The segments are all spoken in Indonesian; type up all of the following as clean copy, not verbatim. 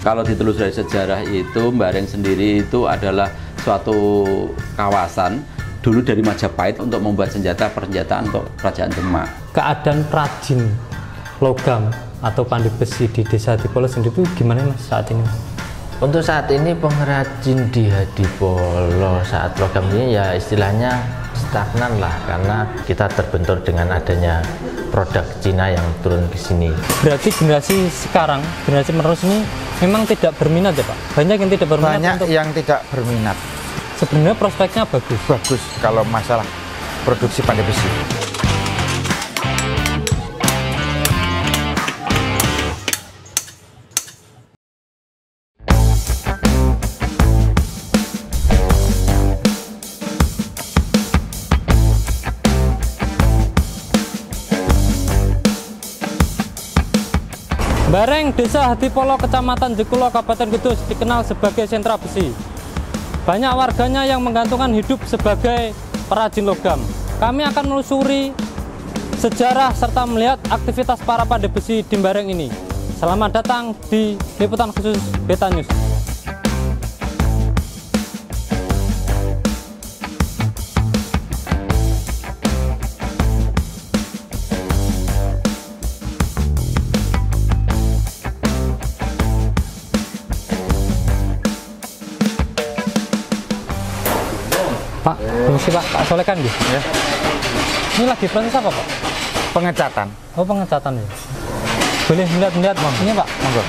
Kalau ditelusuri sejarah itu, Mbareng sendiri itu adalah suatu kawasan dulu dari Majapahit untuk membuat persenjataan untuk kerajaan Demak. Keadaan perajin logam atau pandai besi di desa Hadipolo sendiri itu gimana Mas saat ini? Untuk saat ini pengrajin di Hadipolo saat logam ini ya istilahnya stagnan lah, karena kita terbentur dengan adanya produk Cina yang turun ke sini. Berarti generasi sekarang, generasi menerus ini memang tidak berminat ya Pak? Banyak yang tidak berminat. Banyak yang tidak berminat. Sebenarnya prospeknya bagus. Bagus kalau masalah produksi pandai besi. Mbareng, Desa Hadipolo, Kecamatan Jekulo, Kabupaten Kudus dikenal sebagai sentra besi. Banyak warganya yang menggantungkan hidup sebagai perajin logam. Kami akan menelusuri sejarah serta melihat aktivitas para pandai besi di Mbareng ini. Selamat datang di liputan khusus Beta News. Pak, permisi Pak, Pak Soleh kan gitu? Ya. Ini lagi proses apa Pak? Pengecatan. Oh pengecatan ya. Boleh melihat Bang? Ini Pak, monggo.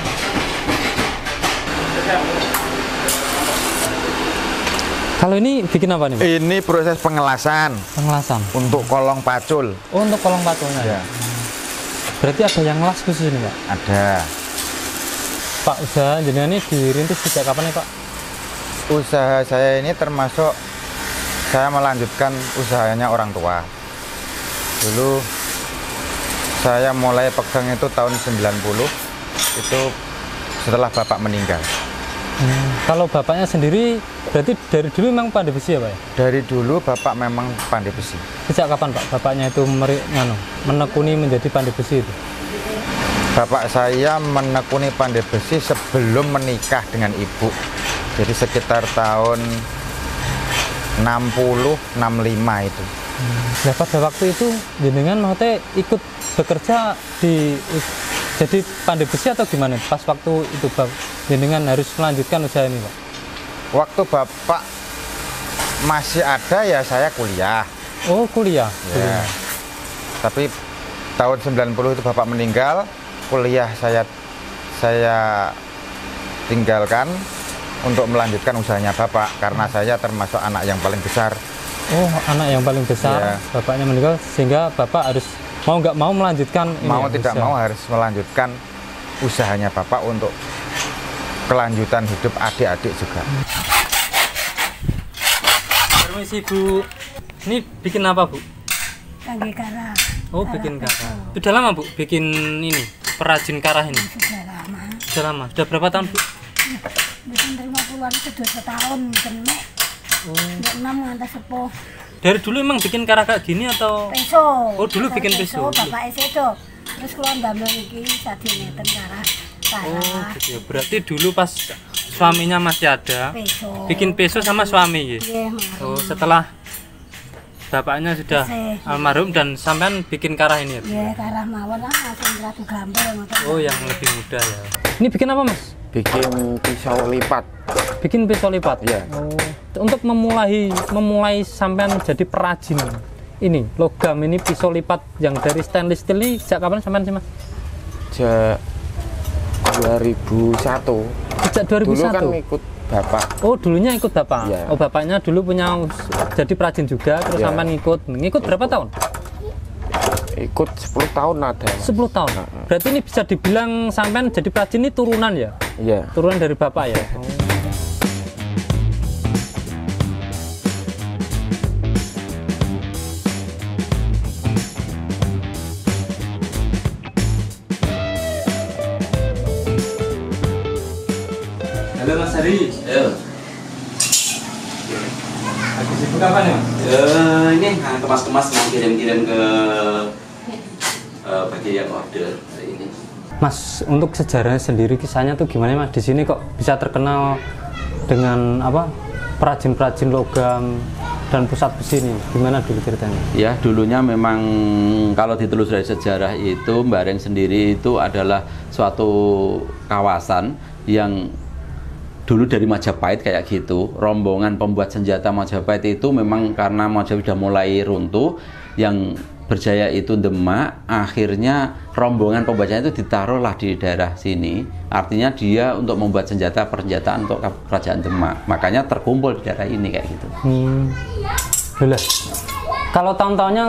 Kalau ini bikin apa nih Pak? Ini proses pengelasan. Pengelasan. Untuk kolong pacul. Oh untuk kolong paculnya Ya. Berarti ada yang ngelas khusus ini Pak? Ada. Pak, usaha jenengan ini dirintis sejak kapan nih Pak? Usaha saya ini termasuk saya melanjutkan usahanya orang tua. Dulu saya mulai pegang itu tahun 90, itu setelah bapak meninggal. Kalau bapaknya sendiri berarti dari dulu memang pandai besi ya Pak ya? Dari dulu bapak memang pandai besi. Sejak kapan Pak bapaknya itu menekuni menjadi pandai besi itu? Bapak saya menekuni pandai besi sebelum menikah dengan ibu. Jadi sekitar tahun 60-65 itu. Nah pada waktu itu jenengan maksudnya ikut bekerja di jadi pandai besi atau gimana? Pas waktu itu jenengan harus melanjutkan usaha ini Pak? Waktu bapak masih ada ya saya kuliah. Oh kuliah? Ya. Tapi tahun 90 itu bapak meninggal, kuliah saya tinggalkan untuk melanjutkan usahanya bapak, karena saya termasuk anak yang paling besar. Oh anak yang paling besar, ya. Bapaknya meninggal sehingga bapak harus mau nggak mau melanjutkan mau tidak mau harus melanjutkan usahanya bapak untuk kelanjutan hidup adik-adik juga. Permisi Bu, ini bikin apa Bu? Kangge karah. Oh bikin karah. Sudah lama Bu bikin ini, perajin karah ini? Sudah lama. Sudah lama. Sudah berapa tahun Bu? Mungkin 50-an itu 2 tahun mungkin. Untuk 6 ngantos sepuh. Dari dulu emang bikin karah kayak gini atau? Peso. Oh dulu bikin peso. Bapak itu. Terus kalau ndamel iki sadineten karah. Oh gitu ya. Berarti dulu pas suaminya masih ada, Peso. bikin peso sama suami gitu. Oh setelah bapaknya sudah almarhum dan sampean bikin karah ini ya? Iya karah mawon langsung ratu gambar. Oh yang lebih muda ya. Ini bikin apa Mas? Bikin pisau lipat. Bikin pisau lipat ya. Oh, untuk memulai sampean jadi perajin ini logam ini pisau lipat yang dari stainless steel ini sejak kapan sampean sih Mas? Sejak 2001. Sejak 2001. Dulu kan ikut bapak. Oh dulunya ikut bapak. Ya. Oh bapaknya dulu punya jadi perajin juga terus Ya. sampean ngikut berapa tahun? Ikut 10 tahun ada. 10 tahun. Berarti ini bisa dibilang sampean jadi perajin ini turunan ya? Iya. Turunan dari bapak ya? Halo Mas Hari. Ayo. Lagi sibuk apa nih Mas? Ini kemas-kemas mau kirim-kirim ke bagian order hari ini. Mas, untuk sejarahnya sendiri kisahnya tuh gimana Mas? Di sini kok bisa terkenal dengan apa? Perajin-perajin logam dan pusat besi ini. Gimana dulu ceritanya? Ya, dulunya memang kalau ditelusuri dari sejarah itu Mbareng sendiri itu adalah suatu kawasan yang dulu dari Majapahit kayak gitu. Rombongan pembuat senjata Majapahit itu memang karena Majapahit sudah mulai runtuh, yang berjaya itu Demak, akhirnya rombongan pembacanya itu ditaruhlah di daerah sini. Artinya dia untuk membuat persenjataan untuk kerajaan Demak, makanya terkumpul di daerah ini kayak gitu. Belah. Kalau tahun-tahunnya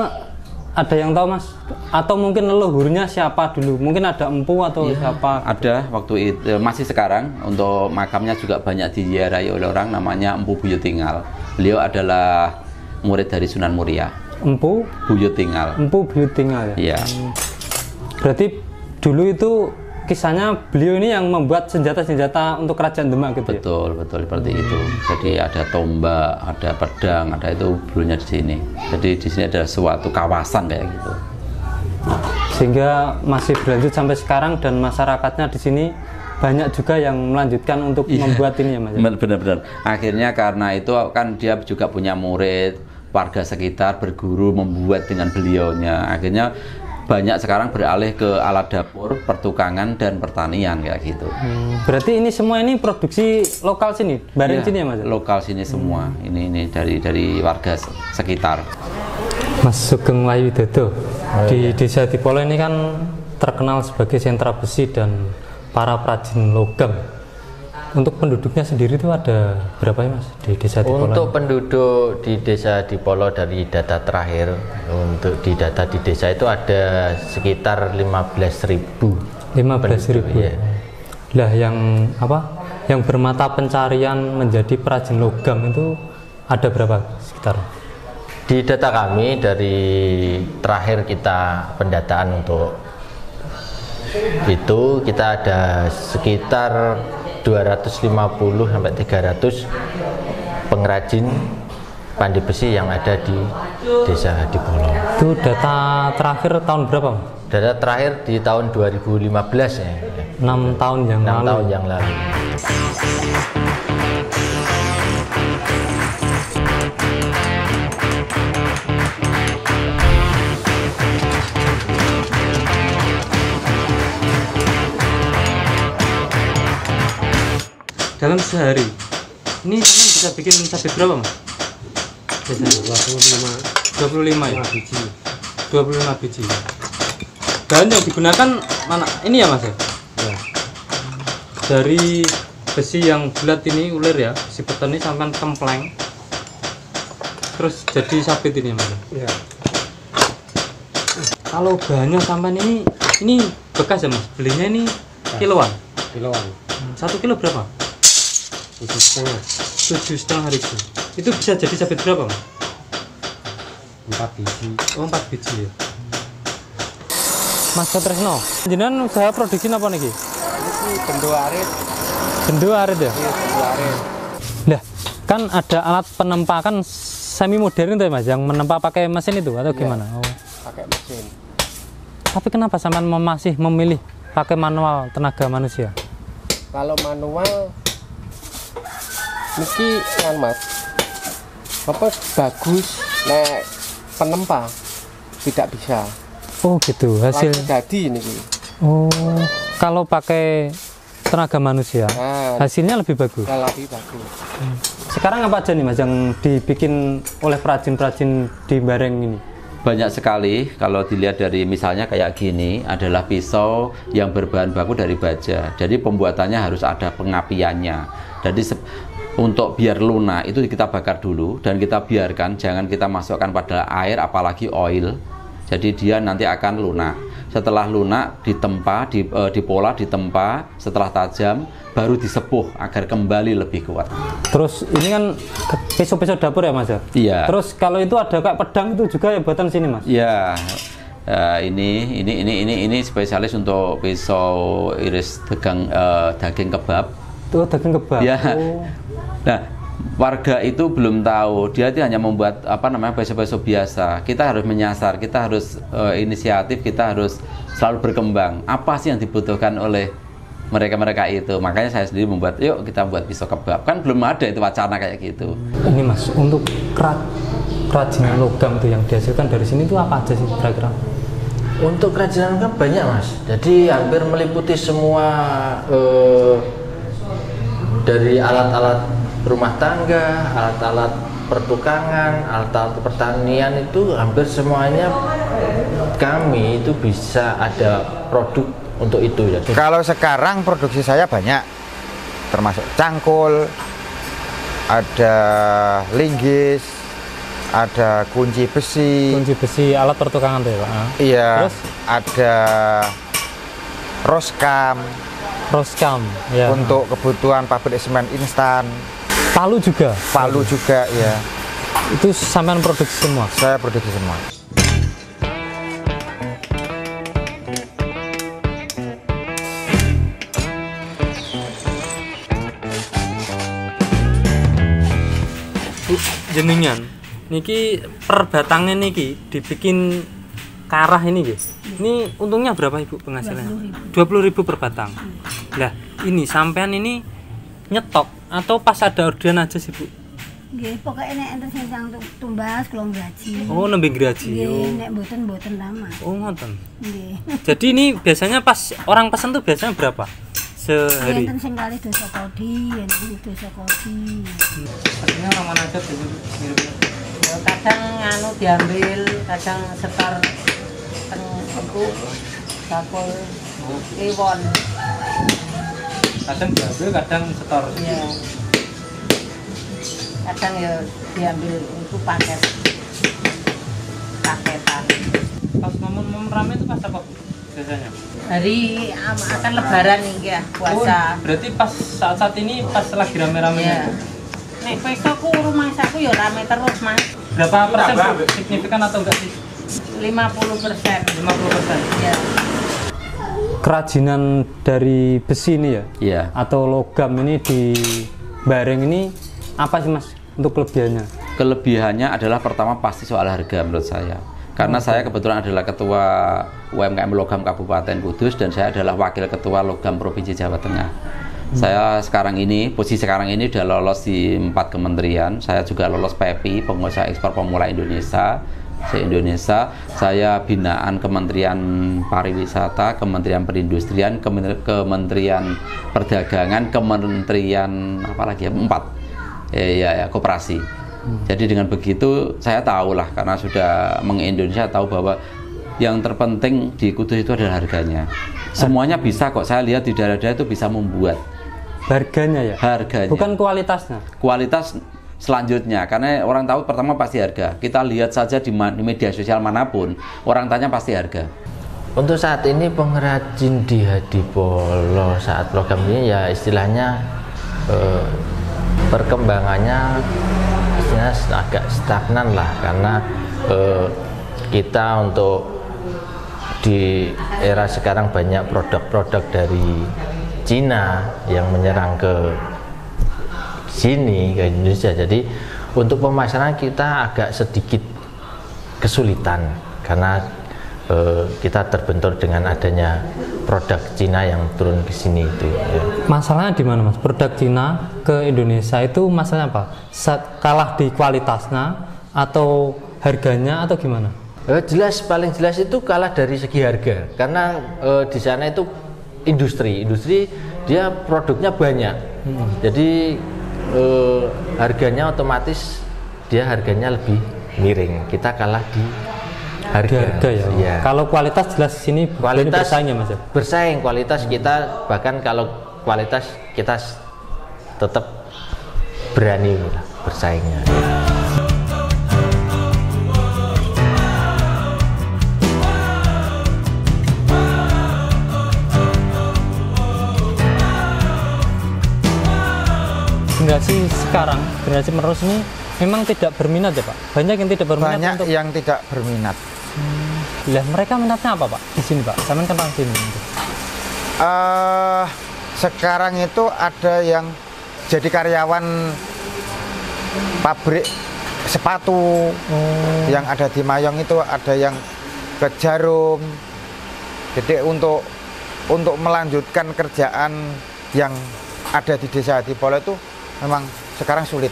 ada yang tahu Mas? Atau mungkin leluhurnya siapa dulu? Mungkin ada empu atau siapa? Ada waktu itu, masih sekarang untuk makamnya juga banyak diziarahi oleh orang, namanya Empu Buyut Tinggal. Beliau adalah murid dari Sunan Muria. Empu Buyut Tinggal. Empu Buyut Tinggal ya? Iya. Berarti dulu itu kisahnya beliau ini yang membuat senjata-senjata untuk kerajaan Demak gitu ya? Betul seperti itu. Jadi ada tombak, ada pedang, ada itu dulunya di sini. Jadi di sini ada suatu kawasan kayak gitu. Sehingga masih berlanjut sampai sekarang dan masyarakatnya di sini banyak juga yang melanjutkan untuk membuat ini ya Mas? Benar-benar. Akhirnya karena itu kan dia juga punya murid, warga sekitar berguru membuat dengan beliaunya. Akhirnya banyak sekarang beralih ke alat dapur, pertukangan dan pertanian kayak gitu. Berarti ini semua ini produksi lokal sini, bareng sini ya Mas? Lokal sini semua. Ini dari warga sekitar. Mas Sugeng Wayu Widodo di Desa Dipolo ini kan terkenal sebagai sentra besi dan para perajin logam. Untuk penduduknya sendiri itu ada berapa ya Mas di Desa Dipolo? Untuk penduduk di Desa Dipolo dari data terakhir, untuk di data di desa itu ada sekitar 15.000. 15.000 ya. Lah yang apa? Yang bermata pencarian menjadi perajin logam itu ada berapa sekitar? Di data kami dari terakhir kita pendataan untuk itu kita ada sekitar 250 sampai 300 pengrajin pandai besi yang ada di Desa Dipolo. Itu data terakhir tahun berapa? Data terakhir di tahun 2015 ya. 6 tahun yang 6 lalu. tahun yang lalu. Dalam sehari ini teman bisa bikin sabit berapa Mas? Biasanya 25 ya? 25 biji. Bahan yang digunakan mana? Ini ya Mas ya? Ya. Dari besi yang bulat ini ulir ya, besi petani sampai kempleng. Terus jadi sabit ini Mas. Ya. Kalau bahannya sampai ini bekas ya Mas? Belinya ini kiloan? Kiloan. 1 kilo berapa? 7,5 ribu. Itu bisa jadi sabit berapa Mas? 4 biji. Oh 4 biji ya. Mas Tresno, jenengan usaha produksi apa nih? Ini bendo arit. Bendo arit ya? Iya, bendo arit. Nah, kan ada alat penempakan semi modern tuh ya Mas, yang menempa pakai mesin itu atau gimana? Oh. Pakai mesin. Tapi kenapa sampean masih memilih pakai manual tenaga manusia? Kalau manual niki kan Mas, apa bagus nek penempa tidak bisa. Oh gitu hasil. Jadi ini. Oh kalau pakai tenaga manusia hasilnya lebih bagus. Lebih bagus. Sekarang apa aja nih Mas yang dibikin oleh perajin-perajin di Mbareng ini? Banyak sekali. Kalau dilihat dari misalnya kayak gini adalah pisau yang berbahan baku dari baja. Jadi pembuatannya harus ada pengapiannya. Jadi untuk biar lunak itu kita bakar dulu dan kita biarkan, jangan kita masukkan pada air apalagi oil. Jadi dia nanti akan lunak. Setelah lunak ditempa, dipola, ditempa, setelah tajam baru disepuh agar kembali lebih kuat. Terus ini kan pisau-pisau dapur ya Mas ya? Iya. Terus kalau itu ada kayak pedang itu juga ya buatan sini Mas? Iya. Ini spesialis untuk pisau iris daging kebab. Tuh daging kebab. Ya. Oh. Nah, warga itu belum tahu, dia itu hanya membuat bakso-bakso biasa. Kita harus menyasar, kita harus inisiatif, kita harus selalu berkembang. Apa sih yang dibutuhkan oleh mereka itu? Makanya saya sendiri membuat, yuk kita buat pisau kebab. Kan belum ada itu wacana kayak gitu. Ini Mas, untuk kerajinan logam itu yang dihasilkan dari sini itu apa aja sih kira-kira? Untuk kerajinan logam banyak Mas, jadi hampir meliputi semua dari alat-alat rumah tangga, alat-alat pertukangan, alat-alat pertanian, itu hampir semuanya kami itu bisa ada produk untuk itu ya. Kalau sekarang produksi saya banyak, termasuk cangkul, ada linggis, ada kunci besi, alat pertukangan tuh ya Pak? Iya. Terus? Ada roskam ya. Untuk kebutuhan pabrik semen instan. Palu juga Ya. Itu sampean produksi semua? Saya produksi semua. Bu, jenengan niki per batangnya niki dibikin karah ini guys. Ini untungnya berapa Ibu penghasilannya? 20.000 per batang. Lah, ini sampean ini nyetok atau pas ada orderan aja sih Bu? Nggih, pokoke nek enten sing tumbas kula graji. Oh, nembe graji. Nggih, nek mboten lama. Oh, ngoten. Nggih. Jadi ini biasanya pas orang pesan tuh biasanya berapa sehari? Enten sing kali dosa kodi, enten dosa kodi. Sepertinya orang mana aja tuh kadang anu diambil, kadang setor teng iku bakul kliwon. Kadang diambil, kadang setor. Iya. Kadang ya diambil itu paketan. Pas momen rame itu pas apa biasanya? Hari akan lebaran nih ya, puasa. Oh, berarti pas saat ini pas lagi rame-ramenya. Iya. Nek besokku rumah saku ya rame terus Mas. Berapa persen Bu? Signifikan atau enggak sih? 50%. 50%. Iya. Kerajinan dari besi ini ya? Iya. Atau logam ini di Bareng ini apa sih Mas untuk kelebihannya? Kelebihannya adalah pertama pasti soal harga menurut saya. Karena saya kebetulan adalah ketua UMKM Logam Kabupaten Kudus dan saya adalah wakil ketua Logam Provinsi Jawa Tengah. Saya posisi sekarang ini udah lolos di 4 kementerian. Saya juga lolos PEPI, Pengusaha Ekspor Pemula Indonesia, se-Indonesia. Saya binaan Kementerian Pariwisata, Kementerian Perindustrian, Kementerian Perdagangan, Kementerian apa lagi ya? 4. Koperasi. Jadi dengan begitu saya tahulah karena sudah meng-Indonesia tahu bahwa yang terpenting di Kudus itu adalah harganya. Semuanya bisa kok, saya lihat di daerah-daerah itu bisa membuat. Harganya ya? Harganya. Bukan kualitasnya? Kualitas selanjutnya, karena orang tahu pertama pasti harga. Kita lihat saja di media sosial manapun, orang tanya pasti harga. Untuk saat ini pengrajin di Hadipolo saat logam ini ya istilahnya perkembangannya istilahnya agak stagnan lah, karena kita untuk di era sekarang banyak produk-produk dari Cina yang menyerang ke sini, ke Indonesia. Jadi untuk pemasaran kita agak sedikit kesulitan karena kita terbentur dengan adanya produk Cina yang turun ke sini itu. Ya. Masalahnya di mana Mas? Produk Cina ke Indonesia itu masalahnya apa? Kalah di kualitasnya atau harganya atau gimana? Paling jelas itu kalah dari segi harga, karena di sana itu industri dia produknya banyak, jadi harganya otomatis dia harganya lebih miring. Kita kalah di harga ya. Ya. Kalau kualitas jelas di sini bersaing ya Mas. Bersaing kualitas kita, bahkan kalau kualitas kita tetap berani bersaingnya. Generasi menerus ini memang tidak berminat ya Pak? Banyak yang tidak berminat. Banyak yang tidak berminat. Lah mereka minatnya apa Pak di sini Pak? Zaman kan di sini. Sekarang itu ada yang jadi karyawan pabrik sepatu yang ada di Mayong itu, ada yang ke Jarum. Jadi untuk melanjutkan kerjaan yang ada di Desa Hadipolo itu memang sekarang sulit.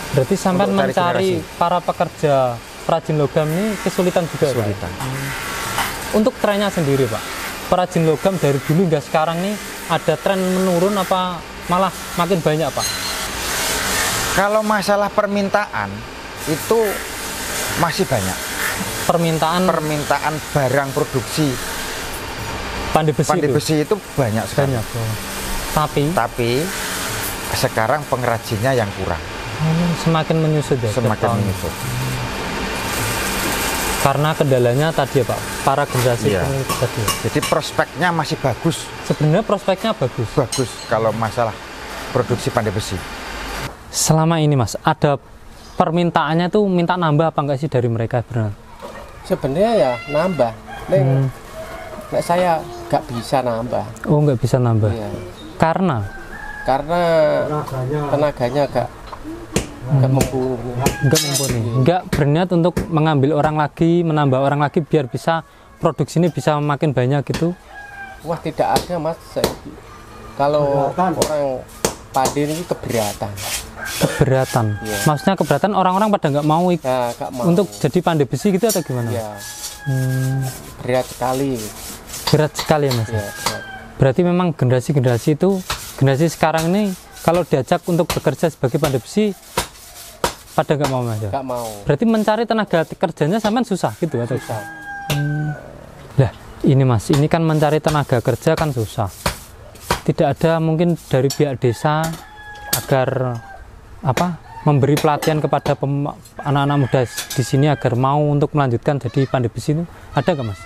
Berarti sampai Untuk cari mencari generasi. para pekerja perajin logam ini kesulitan juga, Pak? Kesulitan. Untuk trennya sendiri, Pak, perajin logam dari dulu hingga sekarang nih ada tren menurun apa malah makin banyak, Pak? Kalau masalah permintaan itu masih banyak. Permintaan barang produksi Pandai pandai itu besi itu banyak sekali. banyak. Tapi sekarang pengrajinnya yang kurang, semakin menyusut ya. semakin menyusut. Karena kendalanya tadi ya, Pak, para generasi Iya. penerus tadi. Jadi prospeknya masih bagus, Sebenarnya prospeknya bagus. kalau masalah produksi pandai besi. Selama ini, Mas, ada permintaannya tuh minta nambah apa enggak sih dari mereka, benar? Sebenarnya ya nambah. Nek saya nggak bisa nambah. Oh, nggak bisa nambah. Iya. Karena tenaganya nggak mumpuni. nggak mumpuni, nggak berniat untuk mengambil orang lagi, menambah orang lagi biar bisa produksi ini bisa makin banyak gitu. Wah, tidak ada, Mas. Kalau orang padi ini keberatan. Keberatan. Iya. Maksudnya keberatan orang-orang pada nggak mau Nah, nggak mau. untuk jadi pandai besi gitu atau gimana? ya berat sekali. Berat sekali ya, Mas. Ya, berat. Berarti memang generasi-generasi itu, generasi sekarang ini kalau diajak untuk bekerja sebagai pandai besi pada nggak mau, Mas. Nggak mau. Berarti mencari tenaga kerjanya sampean susah gitu atau? Susah. Lah, ini Mas, ini kan mencari tenaga kerja kan susah. Tidak ada mungkin dari pihak desa agar memberi pelatihan kepada anak-anak muda di sini agar mau untuk melanjutkan jadi pandai besi itu ada nggak, Mas?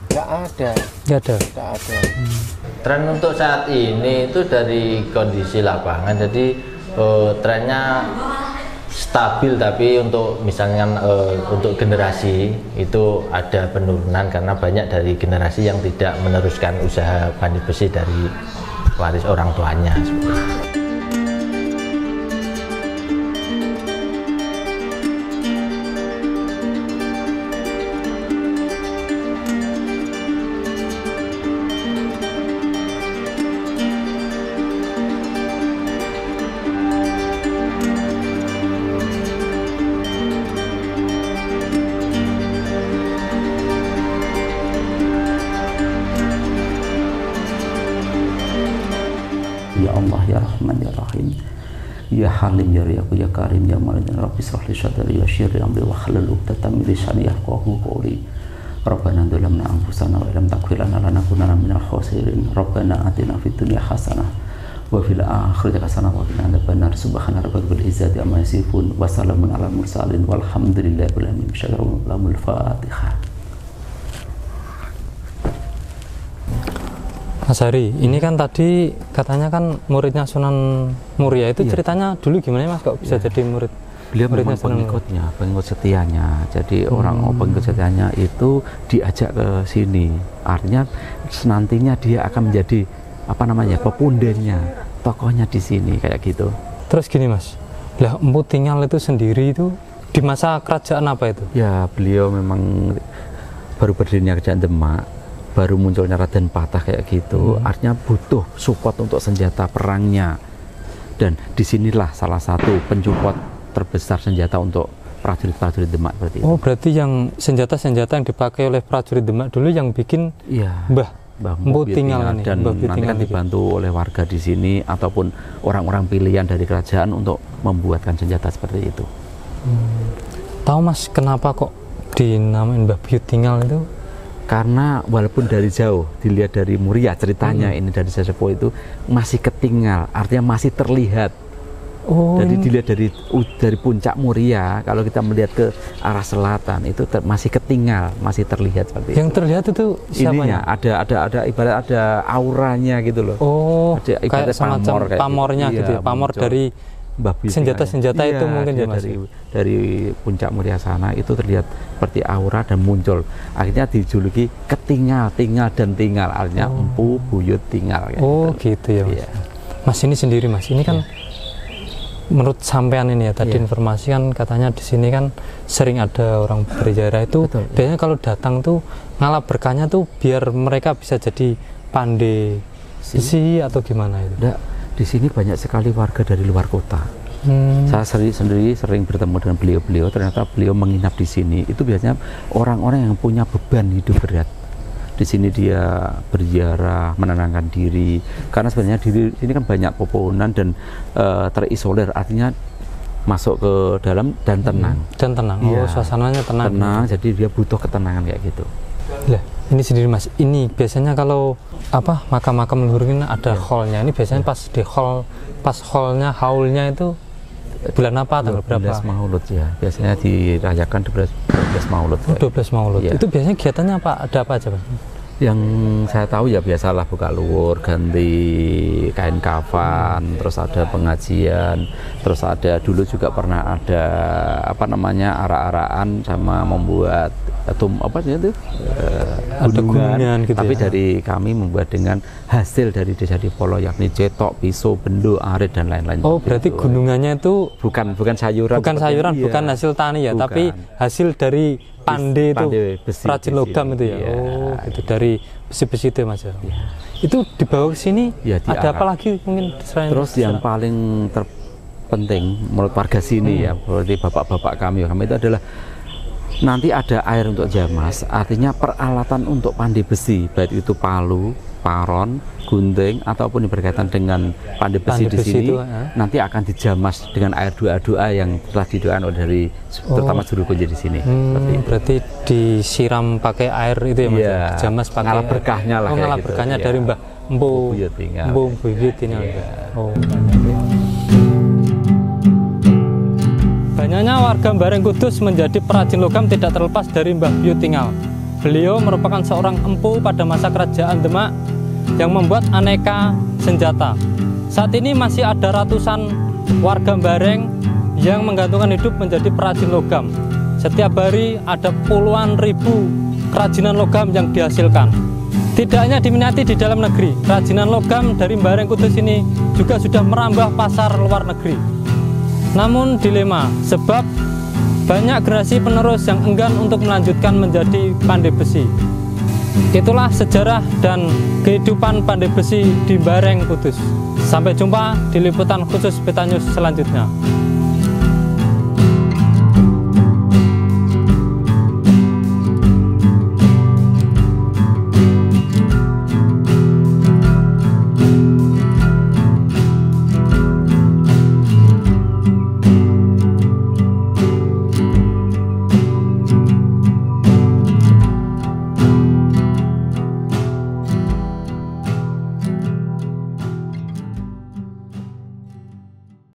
Nggak ada. Nggak ada. Nggak ada. Tren untuk saat ini itu dari kondisi lapangan, jadi trennya stabil, tapi untuk misalnya untuk generasi itu ada penurunan karena banyak dari generasi yang tidak meneruskan usaha pandai besi dari waris orang tuanya. Ya Allah ya Rahman ya Rahim ya Halim ya Riyaku ya Karim ya Malik ya Rabbi shrah li sadri wa yassir li amri wa hlul 'uqdatam min lisani yafqahu qawli. Rabbana dzalamna anfusana wa lam taghfir lana lanakunanna minal khasirin. Rabbana atina fid dunya hasanah wa fil akhirati hasanah wa qina adzabannar. Subhana rabbika rabbil izzati amma yasifun wa salamun alal mursalin walhamdulillahi rabbil alamin. Syarul Fatihah. Mas Hari, ini kan tadi katanya kan muridnya Sunan Muria itu ceritanya dulu gimana, Mas, kok bisa jadi murid? Beliau muridnya memang Sunan Muria? pengikut setianya. Jadi orang pengikut setianya itu diajak ke sini. Artinya senantinya dia akan menjadi pepundennya, tokohnya di sini kayak gitu. Terus gini, Mas, lah Empu Tinggal itu sendiri itu di masa kerajaan apa itu? Ya beliau memang baru berdirinya kerajaan Demak, baru munculnya Raden Patah kayak gitu. Artinya butuh support untuk senjata perangnya, dan disinilah salah satu pensupport terbesar senjata untuk prajurit-prajurit Demak seperti itu. Oh, berarti yang senjata-senjata yang dipakai oleh prajurit Demak dulu yang bikin Iya, Mbah Empu Biut Tinggal ini, dan Mbah Biut nanti Tinggal kan ini. dibantu oleh warga di sini ataupun orang-orang pilihan dari kerajaan untuk membuatkan senjata seperti itu. Tahu, Mas, kenapa kok dinamain Mbah Biut Tinggal itu? Karena walaupun dari jauh dilihat dari Muria ceritanya ini dari sesepuh itu masih ketinggal, artinya masih terlihat. Oh, Jadi dilihat dari puncak Muria, kalau kita melihat ke arah selatan itu masih ketinggal, masih terlihat seperti yang itu. terlihat itu Ininya siapanya? ada ibarat ada auranya gitu loh. Oh, Ada kayak ibarat semacam pamor kayak pamornya gitu. gitu ya, Iya, pamor muncul. dari Mbah Biut senjata-senjata Tinggal. itu mungkin dia ya, Mas? dari puncak Muria sana itu terlihat seperti aura dan muncul. Akhirnya dijuluki ketinggal, tinggal dan tinggal. Artinya Empu Buyut Tinggal. Kayak Oh, gitu. gitu ya, Mas. Iya. Mas, ini sendiri, Mas, ini kan menurut sampean ini ya tadi informasi kan katanya di sini kan sering ada orang berziarah itu. Betul. Biasanya kalau datang tuh ngalap berkahnya tuh biar mereka bisa jadi pandai besi atau gimana itu? Enggak, di sini banyak sekali warga dari luar kota. Saya sendiri sering bertemu dengan beliau-beliau, ternyata beliau menginap di sini. Itu biasanya orang-orang yang punya beban hidup berat. Di sini dia berziarah, menenangkan diri. Karena sebenarnya di sini kan banyak pepohonan dan terisolir, artinya masuk ke dalam dan tenang. Dan tenang. Iya. Oh, suasananya tenang. Tenang, jadi dia butuh ketenangan kayak gitu. Lah, ini sendiri Mas. Ini biasanya kalau apa makam-makam leluhur ini ada hallnya. Ini biasanya pas di hall, pas hallnya, haulnya itu bulan apa, tanggal berapa? 12 Maulud ya. Biasanya dirayakan 12 Maulud. 12 Maulud. Ya. Itu biasanya kegiatannya apa? Ada apa aja, Pak? Yang saya tahu ya biasalah buka luwur, ganti kain kafan, terus ada pengajian, terus ada dulu juga pernah ada apa namanya arak-arakan sama membuat gunungan gitu. Tapi ya? dari kami membuat dengan hasil dari Desa Dipolo, yakni cetok, pisau, bendo, arit dan lain-lain. Oh, berarti gitu. Gunungannya itu bukan sayuran, bukan hasil tani ya, bukan. tapi hasil dari pande itu, besi, perajin logam itu ya. Iya. Oh, itu dari besi-besi itu Mas ya. Itu dibawa ke sini Ya, ada apa lagi mungkin selain terus yang paling terpenting menurut warga sini ya, berarti bapak-bapak kami itu adalah nanti ada air untuk jamas, artinya peralatan untuk pandai besi, baik itu palu, paron, gunting ataupun yang berkaitan dengan pandai besi di sini itu, nanti akan dijamas dengan air doa-doa yang telah didoakan oleh dari terutama juru kunci di sini. Berarti disiram pakai air itu ya Mas? Iya, Jamas pakai ngalap berkahnya lah. Oh, ngalap gitu. berkahnya Iya. dari Mbah Empu Buyut ini. Iya. Oh. Banyaknya warga Bareng Kudus menjadi perajin logam tidak terlepas dari Mbah Buyut Tinggal. Beliau merupakan seorang empu pada masa kerajaan Demak yang membuat aneka senjata. Saat ini masih ada ratusan warga Bareng yang menggantungkan hidup menjadi perajin logam. Setiap hari ada puluhan ribu kerajinan logam yang dihasilkan. Tidak hanya diminati di dalam negeri, kerajinan logam dari Bareng Kudus ini juga sudah merambah pasar luar negeri. Namun dilema, sebab banyak generasi penerus yang enggan untuk melanjutkan menjadi pandai besi. Itulah sejarah dan kehidupan pandai besi di Bareng Kudus. Sampai jumpa di liputan khusus Peta News selanjutnya.